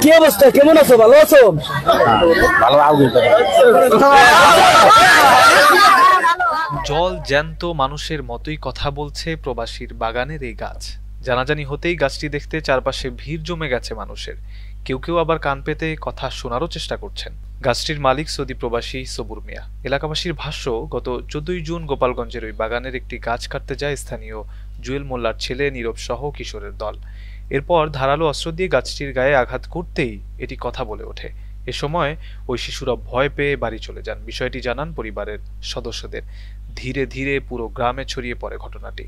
কি অবস্থা, কেমন আছো? ভালো আছো? জল জ্যান্ত মানুষের মতোই কথা বলছে প্রবাসীর বাগানের এই গাছ। জানাজানি হতেই গাছটি দেখতে চারপাশে ভিড় জমে গেছে মানুষের। কেউ কেউ আবার কান পেতে কথা শোনারও চেষ্টা করছেন। গাছটির মালিক সৌদি প্রবাসী সবুর মিয়া। এলাকাবাসীর ভাষ্য, গত 14 জুন গোপালগঞ্জের ওই বাগানের একটি গাছ কাটতে যায় স্থানীয় জুয়েল মোল্লার ছেলে নীরব সহ কিশোরের দল। এরপর ধারালো অস্ত্র দিয়ে গাছটির গায়ে আঘাত করতেই এটি কথা বলে ওঠে। এ সময় ওই শিশুরা ভয় পেয়ে বাড়ি চলে যান। বিষয়টি জানান পরিবারের সদস্যদের। ধীরে ধীরে পুরো গ্রামে ছড়িয়ে পড়ে ঘটনাটি।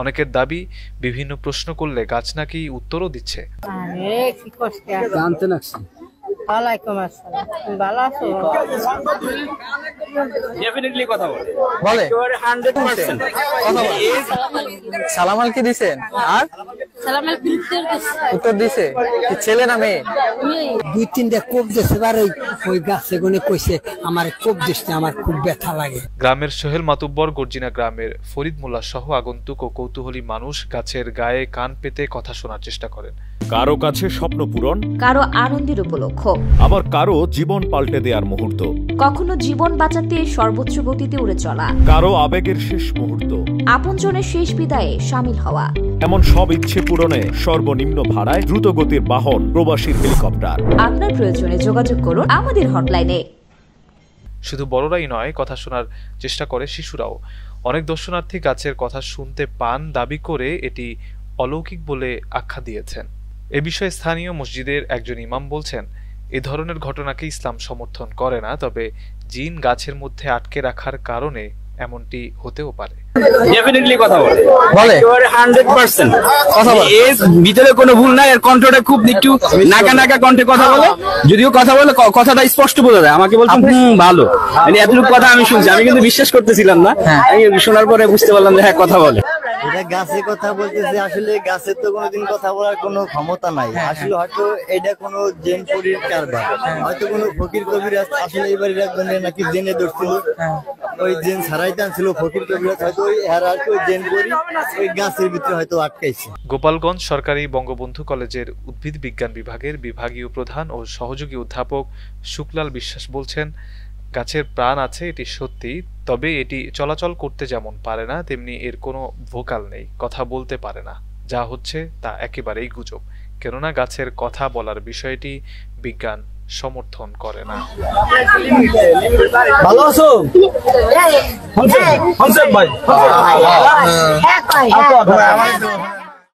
অনেকের দাবি, বিভিন্ন প্রশ্ন করলে গাছ নাকি উত্তরও দিচ্ছে। সালামাল কি দিছেন? আর উত্তর দিছে ছেলে না মেয়ে? 2-3টা কোপ দিছে, ওই গাছে গুনে কইছে আমার কোপ দিছে, আমার খুব ব্যথা লাগে। গ্রামের সোহেল মাতুব্বর, গর্জিনা গ্রামের ফরিদ মোল্লা সহ আগন্তুক ও কৌতূহলী মানুষ গাছের গায়ে কান পেতে কথা শোনার চেষ্টা করেন। কারো কাছে স্বপ্ন পূরণ, কারো আনন্দের উপলক্ষ, আবার কারো জীবন পাল্টে দেওয়ার মুহূর্ত, কখনো জীবন বাঁচাতে সর্বোচ্চ গতিতে উড়ে চলা, কারো আবেগের শেষ মুহূর্ত, আপনজনের শেষ বিদায়ে শামিল হওয়া। এমন সব ইচ্ছে পূরণে সর্বনিম্ন ভাড়ায় দ্রুত গতির বাহন প্রবাসীর হেলিকপ্টার। আপনার প্রয়োজনে যোগাযোগ করুন আমাদের হটলাইনে। শুধু বড়রাই নয়, কথা শোনার চেষ্টা করে শিশুরাও। অনেক দর্শনার্থী গাছের কথা শুনতে পান দাবি করে এটি অলৌকিক বলে আখ্যা দিয়েছেন। এ বিষয়ে স্থানীয় মসজিদের একজন ইমাম বলছেন, এ ধরনের ঘটনাকে ইসলাম সমর্থন করে না, তবে জিন গাছের মধ্যে আটকে রাখার কারণে এমনটি হতেও পারে। ডেফিনেটলি কথা বলে 100% কথা বলে, এর ভিতরে কোনো ভুল নাই। এর কণ্ঠটা খুব একটু নাকা নাকা কণ্ঠে কথা বলে, যদিও কথা বলে কথাটা স্পষ্ট বোঝা যায়। আমাকে বলছেন ভালো, মানে এতটুকু কথা আমি শুনছি, আমি কিন্তু বিশ্বাস করতেছিলাম না। আমি শোনার পরে বুঝতে পারলাম যে হ্যাঁ কথা বলে। এটা গাছে কথা বলতেছে, আসলে গাছের তো কোনোদিন কথা বলার কোনো ক্ষমতা নাই। আসলে হয়তো এটা কোনো জেন পরীর কারবার, হয়তো কোনো ফকির কবিরাজ আসলে এবারে একজনের নাকি জেনে ধরছিল, ওই জেন ছাড়াই টানছিল ফকির কবিরাজ, হয়তো ওই হেরার ওই জেন পরী ওই গাছের ভিতরে হয়তো আটকাইছে। গোপালগঞ্জ সরকারি বঙ্গবন্ধু কলেজের উদ্ভিদ বিজ্ঞান বিভাগের বিভাগীয় প্রধান ও সহযোগী অধ্যাপক শুক্লাল বিশ্বাস বলছেন, গাছের প্রাণ আছে এটি সত্যি, তবে এটি চলাচল করতে যেমন পারে না, তেমনি এর কোনো ভোকাল নেই, কথা বলতে পারে না। যা হচ্ছে তা একেবারেই গুজব, কেননা গাছের কথা বলার বিষয়টি বিজ্ঞান সমর্থন করে না। ভালো আছো?